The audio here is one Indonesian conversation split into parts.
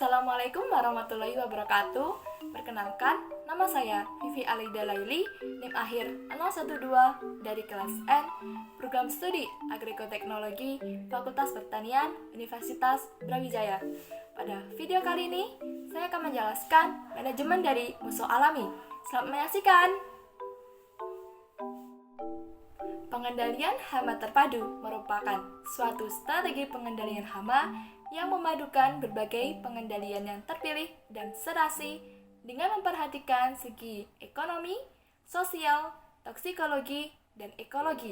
Assalamualaikum warahmatullahi wabarakatuh. Perkenalkan, nama saya Vivi Alida Laili, NIM akhir 012 dari kelas N, Program Studi Agrikoteknologi, Fakultas Pertanian, Universitas Brawijaya. Pada video kali ini, saya akan menjelaskan manajemen dari musuh alami. Selamat menyaksikan. Pengendalian hama terpadu merupakan suatu strategi pengendalian hama yang memadukan berbagai pengendalian yang terpilih dan serasi dengan memperhatikan segi ekonomi, sosial, toksikologi, dan ekologi.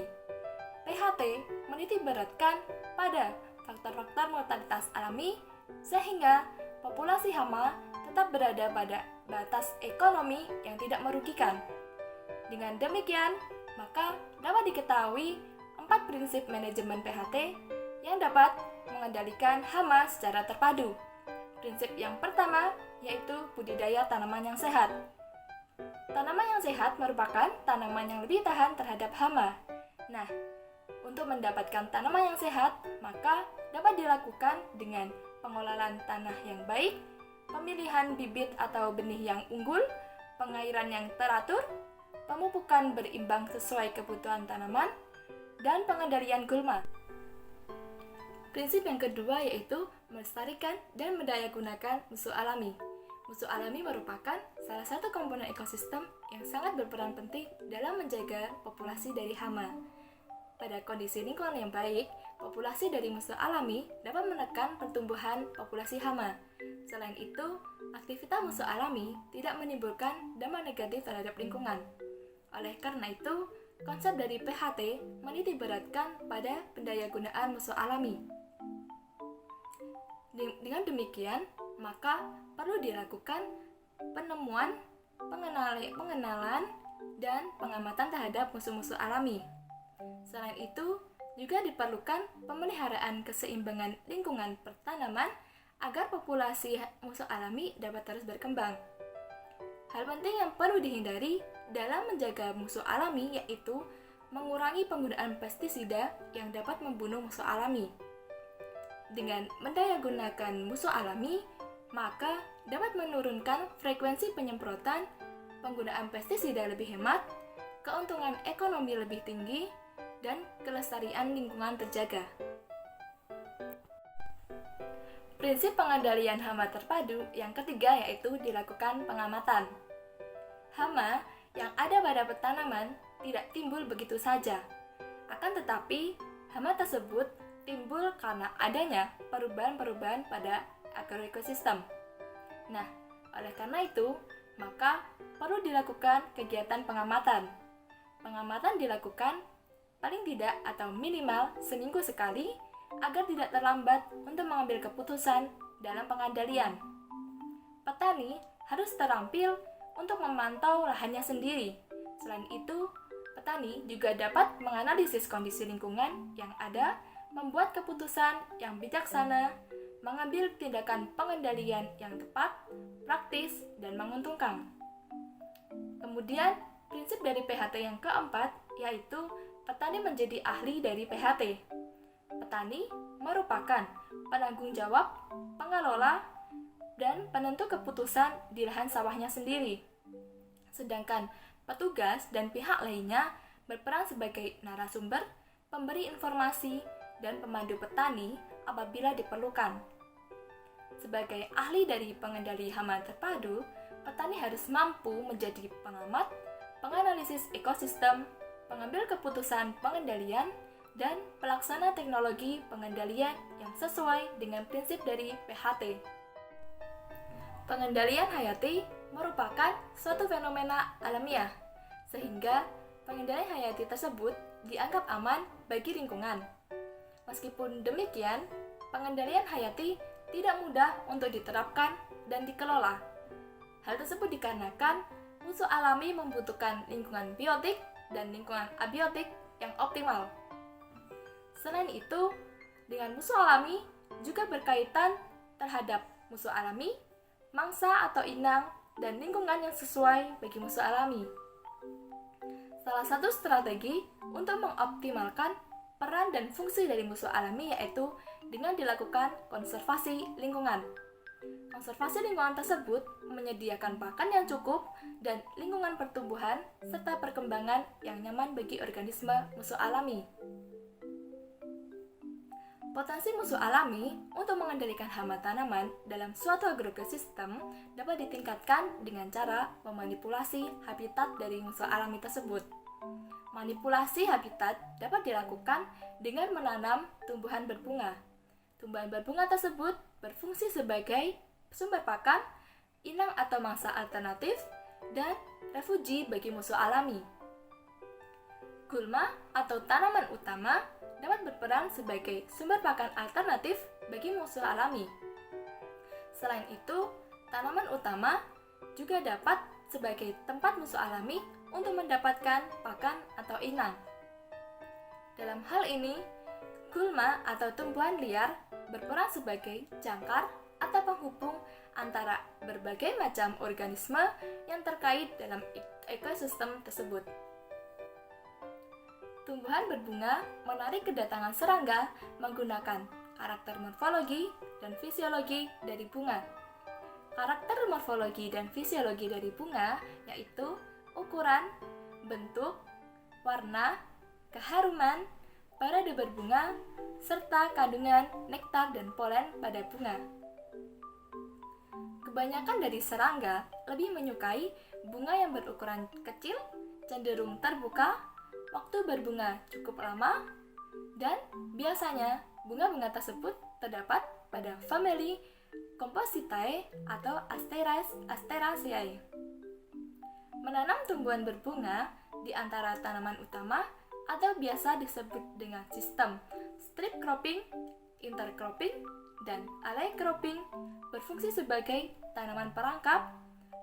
PHT menitikberatkan pada faktor-faktor mortalitas alami sehingga populasi hama tetap berada pada batas ekonomi yang tidak merugikan. Dengan demikian, maka dapat diketahui 4 prinsip manajemen PHT yang dapat mengendalikan hama secara terpadu. Prinsip yang pertama yaitu budidaya tanaman yang sehat. Tanaman yang sehat merupakan tanaman yang lebih tahan terhadap hama. Nah, untuk mendapatkan tanaman yang sehat, maka dapat dilakukan dengan pengelolaan tanah yang baik, pemilihan bibit atau benih yang unggul, pengairan yang teratur, pemupukan berimbang sesuai kebutuhan tanaman, dan pengendalian gulma. Prinsip yang kedua yaitu melestarikan dan mendayagunakan musuh alami. Musuh alami merupakan salah satu komponen ekosistem yang sangat berperan penting dalam menjaga populasi dari hama. Pada kondisi lingkungan yang baik, populasi dari musuh alami dapat menekan pertumbuhan populasi hama. Selain itu, aktivitas musuh alami tidak menimbulkan dampak negatif terhadap lingkungan. Oleh karena itu, konsep dari PHT menitikberatkan pada pendayagunaan musuh alami. Dengan demikian, maka perlu dilakukan penemuan, pengenalan, dan pengamatan terhadap musuh-musuh alami. Selain itu, juga diperlukan pemeliharaan keseimbangan lingkungan pertanaman agar populasi musuh alami dapat terus berkembang. Hal penting yang perlu dihindari dalam menjaga musuh alami yaitu mengurangi penggunaan pestisida yang dapat membunuh musuh alami. Dengan mendayagunakan musuh alami, maka dapat menurunkan frekuensi penyemprotan, penggunaan pestisida lebih hemat, keuntungan ekonomi lebih tinggi, dan kelestarian lingkungan terjaga. Prinsip pengendalian hama terpadu yang ketiga yaitu dilakukan pengamatan. Hama yang ada pada tanaman tidak timbul begitu saja. Akan tetapi, hama tersebut timbul karena adanya perubahan-perubahan pada agroekosistem. Nah, oleh karena itu, maka perlu dilakukan kegiatan pengamatan. Pengamatan dilakukan paling tidak atau minimal seminggu sekali agar tidak terlambat untuk mengambil keputusan dalam pengendalian. Petani harus terampil untuk memantau lahannya sendiri. Selain itu, petani juga dapat menganalisis kondisi lingkungan yang ada, membuat keputusan yang bijaksana, mengambil tindakan pengendalian yang tepat, praktis, dan menguntungkan. Kemudian, prinsip dari PHT yang keempat yaitu petani menjadi ahli dari PHT. Petani merupakan penanggung jawab, pengelola, dan penentu keputusan di lahan sawahnya sendiri. Sedangkan petugas dan pihak lainnya berperan sebagai narasumber, pemberi informasi, dan pemandu petani apabila diperlukan. Sebagai ahli dari pengendali hama terpadu, petani harus mampu menjadi pengamat, penganalisis ekosistem, pengambil keputusan pengendalian, dan pelaksana teknologi pengendalian yang sesuai dengan prinsip dari PHT. Pengendalian hayati merupakan suatu fenomena alamiah, sehingga pengendalian hayati tersebut dianggap aman bagi lingkungan. Meskipun demikian, pengendalian hayati tidak mudah untuk diterapkan dan dikelola. Hal tersebut dikarenakan musuh alami membutuhkan lingkungan biotik dan lingkungan abiotik yang optimal. Selain itu, dengan musuh alami juga berkaitan terhadap musuh alami, mangsa atau inang, dan lingkungan yang sesuai bagi musuh alami. Salah satu strategi untuk mengoptimalkan peran dan fungsi dari musuh alami yaitu dengan dilakukan konservasi lingkungan. Konservasi lingkungan tersebut menyediakan pakan yang cukup dan lingkungan pertumbuhan serta perkembangan yang nyaman bagi organisme musuh alami. Potensi musuh alami untuk mengendalikan hama tanaman dalam suatu agroekosistem dapat ditingkatkan dengan cara memanipulasi habitat dari musuh alami tersebut. Manipulasi habitat dapat dilakukan dengan menanam tumbuhan berbunga. Tumbuhan berbunga tersebut berfungsi sebagai sumber pakan, inang atau mangsa alternatif, dan refugi bagi musuh alami. Gulma atau tanaman utama dapat berperan sebagai sumber pakan alternatif bagi musuh alami. Selain itu, tanaman utama juga dapat sebagai tempat musuh alami untuk mendapatkan pakan atau inang. Dalam hal ini, gulma atau tumbuhan liar berperan sebagai jangkar atau penghubung antara berbagai macam organisme yang terkait dalam ekosistem tersebut. Tumbuhan berbunga menarik kedatangan serangga menggunakan karakter morfologi dan fisiologi dari bunga. Karakter morfologi dan fisiologi dari bunga yaitu ukuran, bentuk, warna, keharuman, parade berbunga, serta kandungan nektar dan polen pada bunga. Kebanyakan dari serangga lebih menyukai bunga yang berukuran kecil, cenderung terbuka, waktu berbunga cukup lama, dan biasanya bunga-bunga tersebut terdapat pada famili Compositae atau Asteraceae. Menanam tumbuhan berbunga di antara tanaman utama atau biasa disebut dengan sistem strip cropping, intercropping, dan alley cropping berfungsi sebagai tanaman perangkap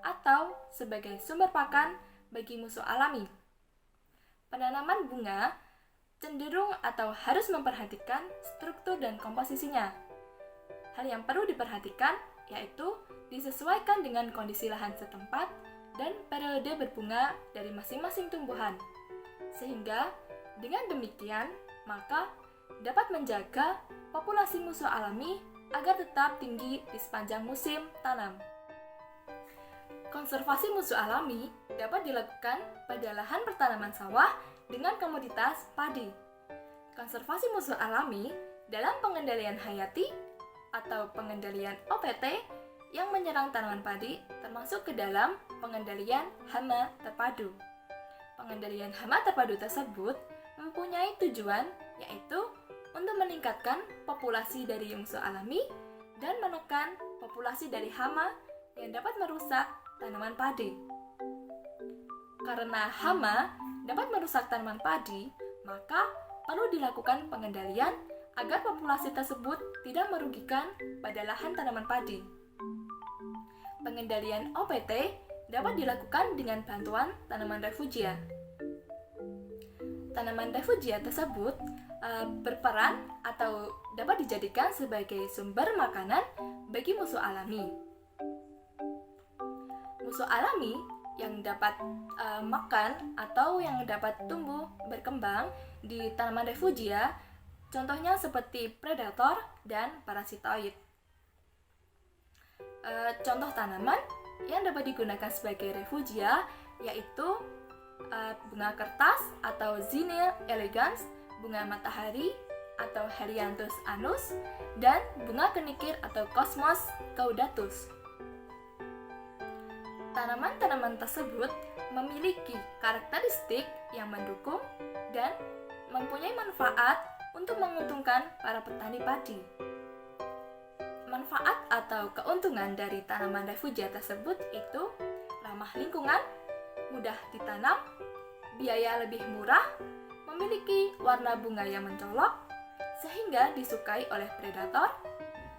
atau sebagai sumber pakan bagi musuh alami. Penanaman bunga cenderung atau harus memperhatikan struktur dan komposisinya. Hal yang perlu diperhatikan yaitu disesuaikan dengan kondisi lahan setempat dan periode berbunga dari masing-masing tumbuhan. Sehingga dengan demikian, maka dapat menjaga populasi musuh alami agar tetap tinggi di sepanjang musim tanam. Konservasi musuh alami dapat dilakukan pada lahan pertanaman sawah dengan komoditas padi. Konservasi musuh alami dalam pengendalian hayati atau pengendalian OPT yang menyerang tanaman padi termasuk ke dalam pengendalian hama terpadu. Pengendalian hama terpadu tersebut mempunyai tujuan yaitu untuk meningkatkan populasi dari musuh alami dan menekan populasi dari hama yang dapat merusak tanaman padi. Karena hama dapat merusak tanaman padi, maka perlu dilakukan pengendalian agar populasi tersebut tidak merugikan pada lahan tanaman padi. Pengendalian OPT dapat dilakukan dengan bantuan tanaman refugia. Tanaman refugia tersebut berperan atau dapat dijadikan sebagai sumber makanan bagi musuh alami. Musuh alami yang dapat makan atau yang dapat tumbuh berkembang di tanaman refugia, contohnya seperti predator dan parasitoid. Contoh tanaman yang dapat digunakan sebagai refugia yaitu bunga kertas atau Zinnia elegans, bunga matahari atau Helianthus anus, dan bunga kenikir atau Cosmos caudatus. Tanaman-tanaman tersebut memiliki karakteristik yang mendukung dan mempunyai manfaat untuk menguntungkan para petani padi. Manfaat atau keuntungan dari tanaman refugia tersebut itu ramah lingkungan, mudah ditanam, biaya lebih murah, memiliki warna bunga yang mencolok, sehingga disukai oleh predator,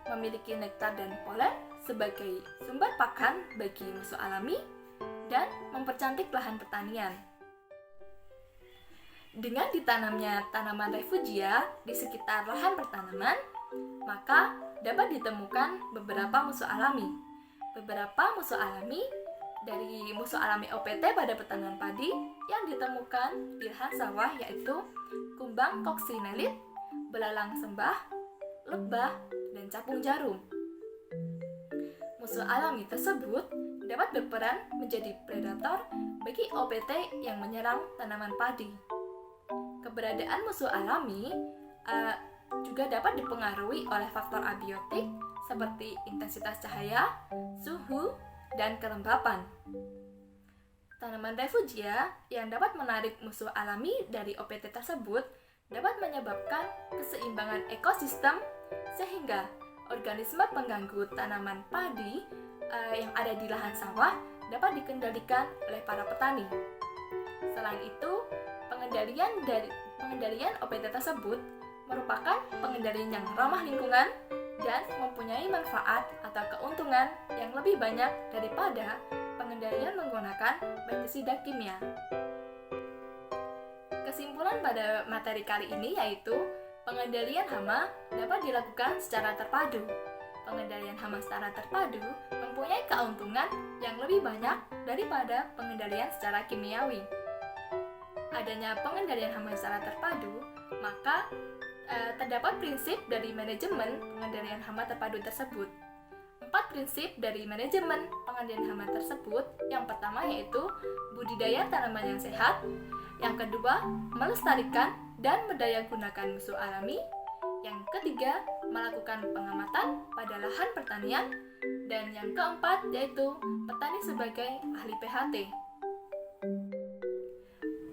memiliki nektar dan polen sebagai sumber pakan bagi musuh alami, dan mempercantik lahan pertanian. Dengan ditanamnya tanaman refugia di sekitar lahan pertanaman, maka dapat ditemukan beberapa musuh alami. Beberapa musuh alami dari musuh alami OPT pada pertanian padi yang ditemukan di lahan sawah yaitu kumbang coccinelit, belalang sembah, lebah, dan capung jarum. musuh alami tersebut dapat berperan menjadi predator bagi OPT yang menyerang tanaman padi. Keberadaan musuh alami juga dapat dipengaruhi oleh faktor abiotik seperti intensitas cahaya, suhu, dan kelembapan. Tanaman refugia yang dapat menarik musuh alami dari OPT tersebut dapat menyebabkan keseimbangan ekosistem sehingga organisme pengganggu tanaman padi yang ada di lahan sawah dapat dikendalikan oleh para petani. Selain itu, pengendalian OPT tersebut merupakan pengendalian yang ramah lingkungan dan mempunyai manfaat atau keuntungan yang lebih banyak daripada pengendalian menggunakan pestisida kimia. Kesimpulan pada materi kali ini yaitu pengendalian hama dapat dilakukan secara terpadu. Pengendalian hama secara terpadu mempunyai keuntungan yang lebih banyak daripada pengendalian secara kimiawi. Adanya pengendalian hama secara terpadu, maka terdapat prinsip dari manajemen pengendalian hama terpadu tersebut. 4 prinsip dari manajemen pengendalian hama tersebut. Yang pertama yaitu budidaya tanaman yang sehat. Yang kedua, melestarikan dan mendayagunakan musuh alami. Yang ketiga, melakukan pengamatan pada lahan pertanian. Dan yang keempat yaitu petani sebagai ahli PHT.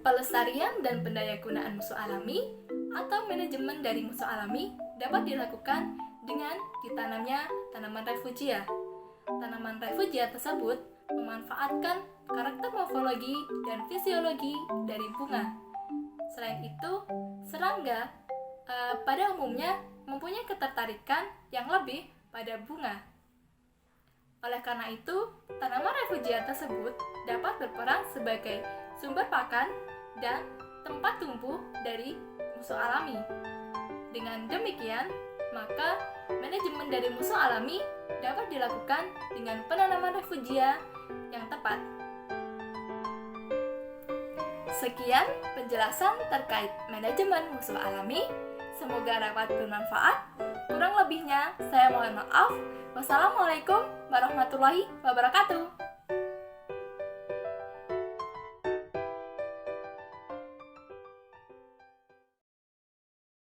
Pelestarian dan pendayagunaan musuh alami atau manajemen dari musuh alami dapat dilakukan dengan ditanamnya tanaman refugia. Tanaman refugia tersebut memanfaatkan karakter morfologi dan fisiologi dari bunga. Selain itu, serangga pada umumnya mempunyai ketertarikan yang lebih pada bunga. Oleh karena itu, tanaman refugia tersebut dapat berperan sebagai sumber pakan dan tempat tumbuh dari musuh alami. Dengan demikian, maka manajemen dari musuh alami dapat dilakukan dengan penanaman refugia yang tepat. Sekian penjelasan terkait manajemen musuh alami. Semoga dapat bermanfaat. Kurang lebihnya, saya mohon maaf. Wassalamualaikum warahmatullahi wabarakatuh.